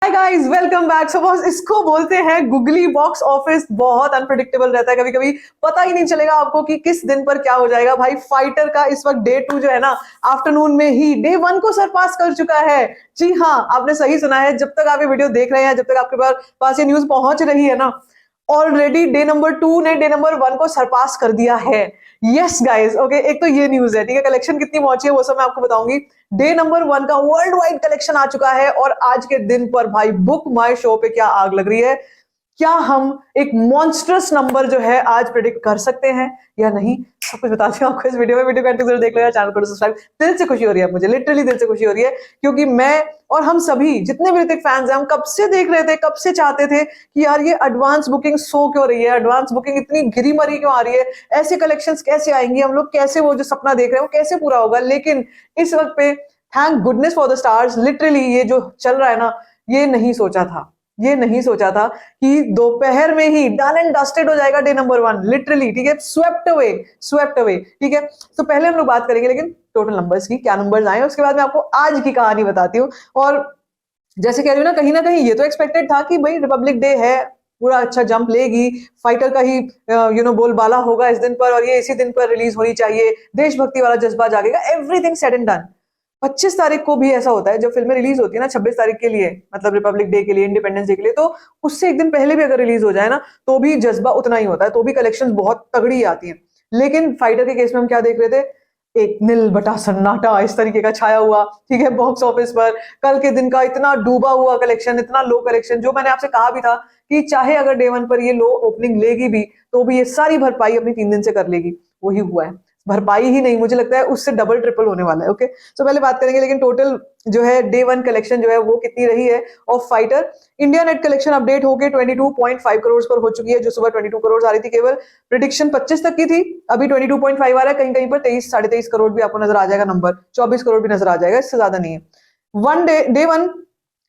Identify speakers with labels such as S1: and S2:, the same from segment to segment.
S1: Hi guys, welcome back. So boss, इसको बोलते हैं गुगली बॉक्स ऑफिस। बहुत अनप्रेडिक्टेबल रहता है, कभी कभी पता ही नहीं चलेगा आपको कि किस दिन पर क्या हो जाएगा। भाई फाइटर का इस वक्त डे 2 जो है ना, आफ्टरनून में ही डे 1 को सरपास कर चुका है। जी हाँ, आपने सही सुना है। जब तक आप ये वीडियो देख रहे हैं, जब तक आपके पास ये न्यूज पहुंच रही है ना, ऑलरेडी डे नंबर 2 ने डे नंबर 1 को सरपास कर दिया है। Yes guys, okay. एक तो ये न्यूज है, ठीक है। कलेक्शन कितनी पहुंची है वो सब मैं आपको बताऊंगी। डे नंबर 1 का वर्ल्ड वाइड कलेक्शन आ चुका है और आज के दिन पर भाई बुक माई शो पे क्या आग लग रही है। क्या हम एक मॉन्स्टरस नंबर जो है आज प्रिडिक्ट कर सकते हैं या नहीं, सब कुछ बताती हूँ आपको इस वीडियो में। वीडियो को जरूर देख लेगा, चैनल को सब्सक्राइब। दिल से खुशी हो रही है मुझे, लिटरली दिल से खुशी हो रही है, क्योंकि मैं और हम सभी जितने भी ऋतिक फैंस हैं, हम कब से देख रहे थे, कब से चाहते थे कि यार ये एडवांस बुकिंग सो क्यों रही है, एडवांस बुकिंग इतनी गिरी मरी क्यों आ रही है, ऐसे कलेक्शंस कैसे आएंगी, हम लोग कैसे वो जो सपना देख रहे हैं वो कैसे पूरा होगा। लेकिन इस वक्त पे thank goodness for the stars, literally ये जो चल रहा है ना, ये नहीं सोचा था। ये नहीं सोचा था कि दोपहर में ही डन एंड डस्टेड हो जाएगा डे नंबर 1, लिटरली, ठीक है। स्वेप्ट अवे, स्वेप्ट अवे, ठीक है। तो पहले हम लोग बात करेंगे लेकिन टोटल नंबर्स की, क्या नंबर्स आए, उसके बाद मैं आपको आज की कहानी बताती हूँ। और जैसे कह रही हूँ ना कहीं ये तो एक्सपेक्टेड था कि भाई रिपब्लिक डे है, पूरा अच्छा जंप लेगी, फाइटर का ही बोलबाला होगा इस दिन पर, और ये इसी दिन पर रिलीज होनी चाहिए, देशभक्ति वाला जज्बा जागेगा, एवरीथिंग सेड एंड डन। 25 तारीख को भी ऐसा होता है जब फिल्में रिलीज होती है ना, 26 तारीख के लिए, मतलब रिपब्लिक डे के लिए, इंडिपेंडेंस डे के लिए, तो उससे एक दिन पहले भी अगर रिलीज हो जाए ना, तो भी जज्बा उतना ही होता है, तो भी कलेक्शन बहुत तगड़ी आती है। लेकिन फाइटर के केस में हम क्या देख रहे थे, एक नील बटा सन्नाटा इस तरीके का छाया हुआ, ठीक है, बॉक्स ऑफिस पर। कल के दिन का इतना डूबा हुआ कलेक्शन, इतना लो कलेक्शन, जो मैंने आपसे कहा भी था कि चाहे अगर डे 1 पर ये लो ओपनिंग लेगी भी, तो भी ये सारी भरपाई अपनी 3 दिन से कर लेगी। वही हुआ है, भरपाई ही नहीं, मुझे लगता है उससे डबल ट्रिपल होने वाला है। ओके, तो पहले बात करेंगे लेकिन टोटल जो है डे 1 कलेक्शन जो है वो कितनी रही है of fighter. India net collection update होके 22.5 करोड़ पर हो चुकी है, जो सुबह 22 करोड़ आ रही थी। केवल प्रिडिक्शन 25 तक की थी, अभी 22.5 आ रहा है। कहीं कहीं पर 23 23.5 करोड़ भी आपको नजर आ जाएगा, नंबर 24 करोड़ भी नजर आ जाएगा, इससे ज्यादा नहीं है। डे 1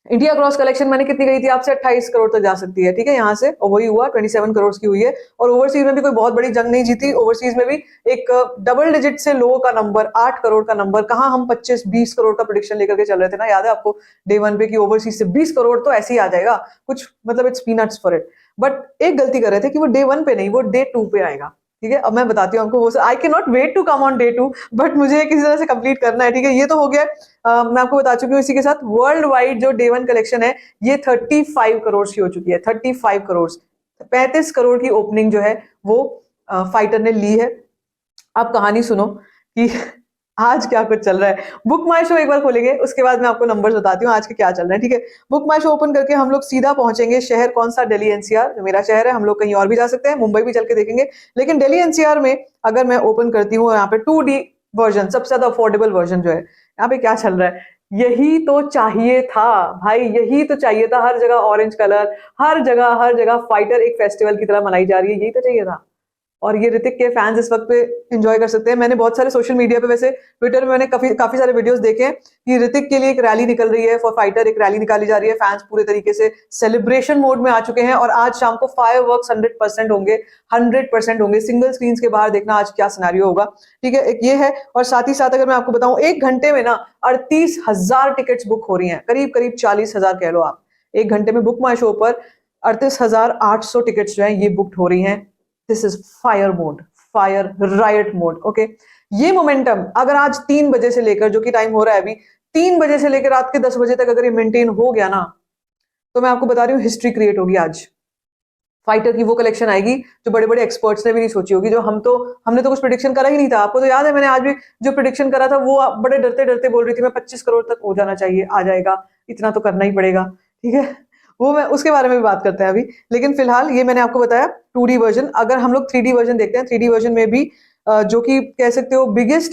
S1: इंडिया क्रॉस कलेक्शन मैंने कितनी गई थी आपसे, 28 करोड़ तक जा सकती है, ठीक है, यहाँ से, और वही हुआ, 27 करोड़ की हुई है। और ओवरसीज में भी कोई बहुत बड़ी जंग नहीं जीती, ओवरसीज में भी एक डबल डिजिट से लो का नंबर, 8 करोड़ का नंबर। कहाँ हम 25-20 करोड़ का प्रोडिक्शन लेकर के चल रहे थे ना, याद है आपको, डे 1 पे कि ओवरसीज से 20 करोड़ तो ऐसे ही आ जाएगा कुछ, मतलब it's peanuts for it. But एक गलती कर रहे थे कि वो डे 1 पे नहीं, वो डे 2 पे आएगा, ठीक है। अब मैं बताती हूँ आपको, वो I can not wait to come on day 2, but मुझे किसी तरह से कंप्लीट करना है, ठीक है। ये तो हो गया, मैं आपको बता चुकी हूँ। इसी के साथ वर्ल्ड वाइड जो डे 1 कलेक्शन है, ये 35 करोड़ की हो चुकी है, 35 करोड़, 35 करोड़ की ओपनिंग जो है वो फाइटर ने ली है। अब कहानी सुनो कि आज क्या कुछ चल रहा है। बुक माई शो एक बार खोलेंगे, उसके बाद मैं आपको नंबर्स बताती हूँ आज के क्या चल रहा है, ठीक है। बुक माई शो ओपन करके हम लोग सीधा पहुंचेंगे, शहर कौन सा, दिल्ली एनसीआर, जो मेरा शहर है। हम लोग कहीं और भी जा सकते हैं, मुंबई भी चल के देखेंगे, लेकिन दिल्ली एनसीआर में अगर मैं ओपन करती हूँ, यहाँ पे 2D वर्जन, सबसे ज्यादा अफोर्डेबल वर्जन जो है, यहाँ पे क्या चल रहा है। यही तो चाहिए था भाई, यही तो चाहिए था। हर जगह ऑरेंज कलर, हर जगह फाइटर एक फेस्टिवल की तरह मनाई जा रही है, यही तो चाहिए था। और ये ऋतिक के फैंस इस वक्त पे एंजॉय कर सकते हैं। मैंने बहुत सारे सोशल मीडिया पे, वैसे ट्विटर में मैंने काफी काफी सारे वीडियोस देखे हैं कि ऋतिक के लिए एक रैली निकल रही है, फॉर फाइटर एक रैली निकाली जा रही है। फैंस पूरे तरीके से सेलिब्रेशन मोड में आ चुके हैं, और आज शाम को फायरवर्क्स 100% होंगे, 100% होंगे। सिंगल स्क्रीन के बाहर देखना आज क्या सिनेरियो होगा, ठीक है। एक ये है, और साथ ही साथ अगर मैं आपको बताऊं, 1 घंटे में ना 38,000 टिकट्स बुक हो रही हैं, करीब करीब 40,000 कह लो आप। 1 घंटे में बुक माई शो पर 38,800 टिकट्स जो है ये बुक हो रही हैं। This is fire mode, fire right mode, okay. ये मोमेंटम अगर आज 3 बजे से लेकर, जो कि टाइम हो रहा है अभी, 3 बजे से लेकर रात के 10 बजे तक अगर ये मेंटेन हो गया ना, तो मैं आपको बता रही हूँ हिस्ट्री क्रिएट होगी आज। फाइटर की वो कलेक्शन आएगी जो बड़े बड़े एक्सपर्ट्स ने भी नहीं सोची होगी, जो हमने तो कुछ प्रिडिक्शन करा ही नहीं था। आपको तो याद है, मैंने आज भी जो प्रिडिक्शन करा था वो आप बड़े डरते डरते बोल रही थी, मैं 25 करोड़ तक हो जाना चाहिए, आ जाएगा, इतना तो करना ही पड़ेगा, ठीक है। वो मैं उसके बारे में भी बात करते हैं अभी। लेकिन फिलहाल ये मैंने आपको बताया 2D वर्जन। अगर हम लोग 3D वर्जन देखते हैं, 3D वर्जन में भी जो कि कह सकते हो बिगेस्ट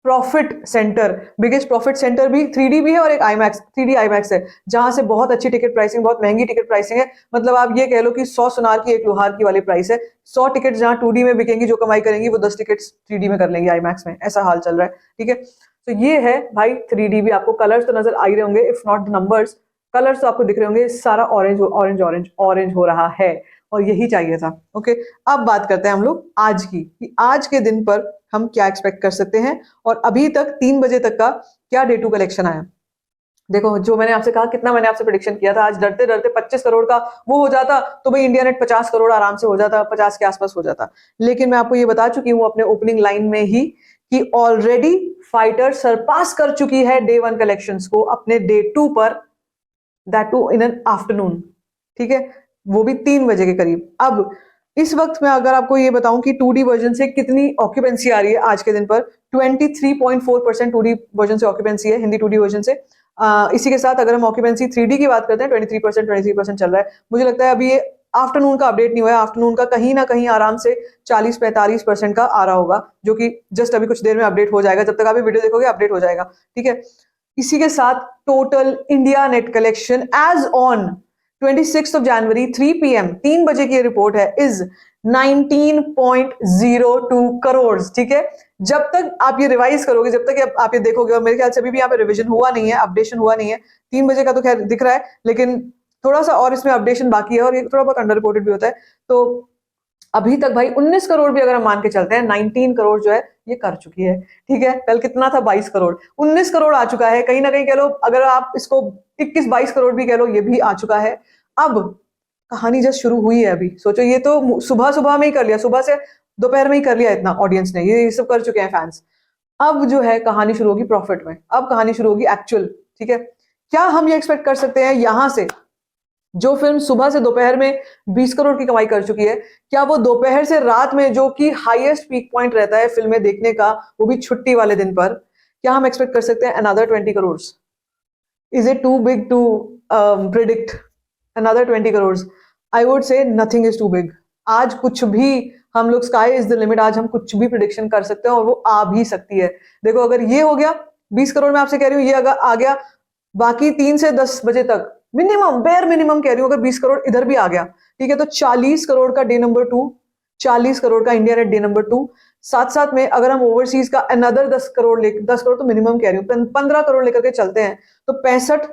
S1: प्रॉफिट सेंटर भी 3D भी है, और एक आईमैक्स, 3D आईमैक्स है, जहां से बहुत अच्छी टिकट प्राइसिंग, बहुत महंगी टिकट प्राइसिंग है। मतलब आप ये कह लो कि 100 सुनार की एक लोहार की वाली प्राइस है। 100 टिकट जहां 2D में बिकेंगी, जो कमाई करेंगी, वो 10 टिकट 3D में कर लेंगे आईमैक्स में, ऐसा हाल चल रहा है, ठीक है। तो ये है भाई 3D भी। आपको कलर्स तो नजर आ ही रहे होंगे, if not the numbers, colours तो आपको दिख रहे होंगे, सारा ऑरेंज ऑरेंज ऑरेंज ऑरेंज हो रहा है, और यही चाहिए था, ओके। अब बात करते हैं हम लोग आज की, कि आज के दिन पर हम क्या एक्सपेक्ट कर सकते हैं, और अभी तक 3 बजे तक का क्या डे 2 कलेक्शन आया। देखो, जो मैंने आपसे कहा, कितना मैंने आपसे प्रेडिक्शन किया था, आज डरते डरते 25 करोड़ का वो हो जाता तो भाई इंडिया नेट 50 करोड़ आराम से हो जाता, 50 के आसपास हो जाता। लेकिन मैं आपको ये बता चुकी हूँ अपने ओपनिंग लाइन में ही कि ऑलरेडी फाइटर सरपास कर चुकी है डे 1 कलेक्शंस को अपने डे 2 पर, that too in an afternoon. ठीक है, वो भी 3 बजे के करीब। अब इस वक्त मैं अगर आपको ये बताऊं कि 2D वर्जन से कितनी ऑक्यूपेंसी आ रही है आज के दिन पर, 23.4% 2D वर्जन से ऑक्यूपेंसी है, हिंदी 2D वर्जन से। इसी के साथ अगर हम ऑक्यूपेंसी 3D की बात करते हैं, 23% चल रहा है। मुझे लगता है अभी ये आफ्टरनून का अपडेट नहीं हुआ है, आफ्टरनून का कहीं ना कहीं आराम से 40-45% का आ रहा होगा, जो कि जस्ट अभी कुछ देर में अपडेट हो जाएगा। जब तक आप ये वीडियो देखोगे अपडेट हो जाएगा। ठीक है, इसी के साथ total India net collection as on 26 January 3 PM 3 बजे की रिपोर्ट है, इज 19.02 करोड़। ठीक है, जब तक आप ये रिवाइज करोगे, जब तक आप ये देखोगे, और मेरे ख्याल से अभी भी यहाँ पे रिवीजन हुआ नहीं है, अपडेशन हुआ नहीं है। 3 बजे का तो खैर दिख रहा है, लेकिन थोड़ा सा और इसमें अपडेशन बाकी है, और ये थोड़ा बहुत अंडर रिपोर्टेड भी होता है। तो अभी तक भाई 19 करोड़ भी अगर हम मान के चलते हैं, 19 करोड़ जो है ये कर चुकी है। ठीक है, कल कितना था, 22 करोड़, 19 करोड़ आ चुका है। कहीं ना कहीं कह लो, अगर आप इसको 21-22 करोड़ भी कह लो, ये भी आ चुका है। अब कहानी जस्ट शुरू हुई है। अभी सोचो, ये तो सुबह सुबह में ही कर लिया, सुबह से दोपहर में ही कर लिया इतना ऑडियंस ने, ये सब कर चुके हैं फैंस। अब जो है कहानी शुरू होगी प्रॉफिट में, अब कहानी शुरू होगी एक्चुअल। ठीक है, क्या हम ये एक्सपेक्ट कर सकते हैं यहां से, जो फिल्म सुबह से दोपहर में 20 करोड़ की कमाई कर चुकी है, क्या वो दोपहर से रात में, जो कि हाईएस्ट पीक पॉइंट रहता है फिल्में देखने का, वो भी छुट्टी वाले दिन पर, क्या हम एक्सपेक्ट कर सकते हैं another 20 crore? Is it too big to predict another 20 crore? I would say nothing is too big. आज कुछ भी हम लोग, स्काई इज द लिमिट, आज हम कुछ भी प्रिडिक्शन कर सकते हैं और वो आ भी सकती है। देखो, अगर ये हो गया 20 करोड़, में आपसे कह रही हूँ, ये अगर आ गया, बाकी 3 से 10 बजे तक मिनिमम, बेयर मिनिमम कह रही हूँ, अगर 20 करोड़ इधर भी आ गया, ठीक है, तो 40 करोड़ का डे नंबर 2, 40 करोड़ का इंडिया नेट डे नंबर 2। साथ साथ में अगर हम ओवरसीज का अनदर 10 करोड़ 10 करोड़ तो मिनिमम कह रही हूँ, 15 करोड़ लेकर के चलते हैं, तो 65,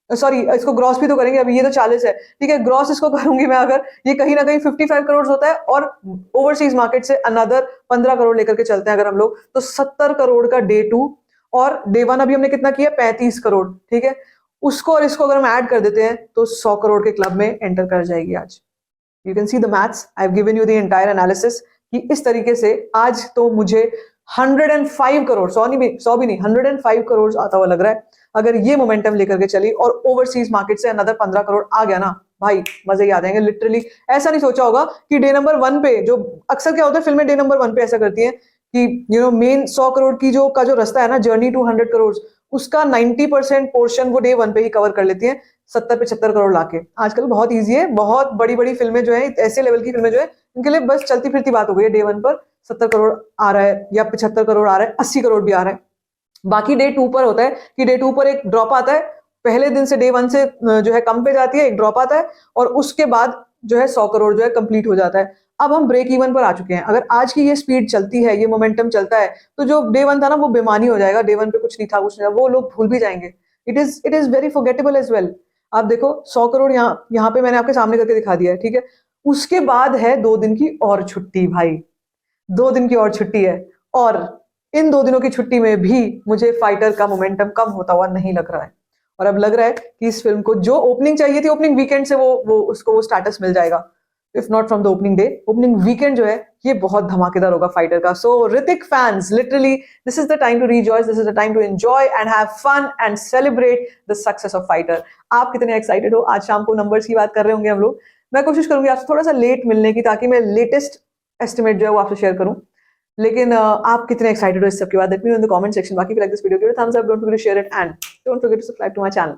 S1: सॉरी इसको ग्रॉस भी तो करेंगे, अभी ये तो 40 है। ठीक है, ग्रॉस इसको करूंगी मैं, अगर ये कहीं ना कहीं 55 करोड़ होता है, और ओवरसीज मार्केट से अनदर 15 करोड़ लेकर के चलते हैं अगर हम लोग, तो 70 करोड़ का डे 2, और डे 1 अभी हमने कितना किया, 35 करोड़। ठीक है, उसको और इसको अगर हम ऐड कर देते हैं तो 100 करोड़ के क्लब में एंटर कर जाएगी आज। You can see the maths, I have given you the entire analysis, कि इस तरीके से आज तो मुझे 105 करोड़, 100 भी नहीं, 105 करोड़ आता हुआ लग रहा है। अगर ये मोमेंटम लेकर के चली और ओवरसीज मार्केट से अनदर 15 करोड़ आ गया ना भाई, मजे ही आ जाएंगे लिटरली। ऐसा नहीं सोचा होगा कि डे नंबर 1 पे, जो अक्सर क्या होता है फिल्में डे नंबर 1 पे ऐसा करती हैं कि मेन 100 करोड़ की जो रास्ता है ना, जर्नी टू 100 करोड़, उसका 90% पोर्शन वो डे 1 पे ही कवर कर लेती हैं, 70-75 करोड़ लाके। आजकल बहुत ईजी है, बहुत बड़ी बड़ी फिल्में जो है, ऐसे लेवल की फिल्में जो है, इनके लिए बस चलती फिरती बात हो गई है, डे 1 पर 70 करोड़ आ रहा है, या 75 करोड़ आ रहा है, 80 करोड़ भी आ रहा है। बाकी डे 2 पर होता है कि डे 2 पर एक ड्रॉप आता है, पहले दिन से डे 1 से जो है कम पे जाती है, एक ड्रॉप आता है, और उसके बाद जो है 100 करोड़ जो है कंप्लीट हो जाता है। अब हम ब्रेक इवन पर आ चुके हैं। अगर आज की ये स्पीड चलती है, ये मोमेंटम चलता है, तो जो डे 1 था ना, वो बेमानी हो जाएगा। डे 1 पे कुछ नहीं था, कुछ नहीं था, वो लोग भूल भी जाएंगे। It is very forgettable as well. आप देखो, 100 करोड़ यहाँ पे मैंने आपके सामने करके दिखा दिया है। ठीक है, उसके बाद है 2 दिन की और छुट्टी भाई, 2 दिन की और छुट्टी है, और इन 2 दिनों की छुट्टी में भी मुझे फाइटर का मोमेंटम कम होता हुआ नहीं लग रहा है। और अब लग रहा है कि इस फिल्म को जो ओपनिंग चाहिए थी, ओपनिंग वीकेंड से उसको वो स्टेटस मिल जाएगा, if not from the opening day, opening weekend जो है ये बहुत धमाकेदार होगा फाइटर का। So Hrithik fans, literally this is the time to rejoice, this is the time to enjoy and have fun and celebrate the success of Fighter. आप कितने excited हो? आज शाम को नंबर्स की बात कर रहे होंगे हम लोग। मैं कोशिश करूंगी आपसे थोड़ा सा लेट मिलने की, ताकि मैं लेटेस्ट एस्टिमेट जो है वो आपसे शेयर करूं। लेकिन आप कितने एक्साइटेड हो इस सब के बाद, let me know in the comment section. बाकी like this video, give it a thumbs up, don't forget to share it, and don't forget to subscribe to my channel.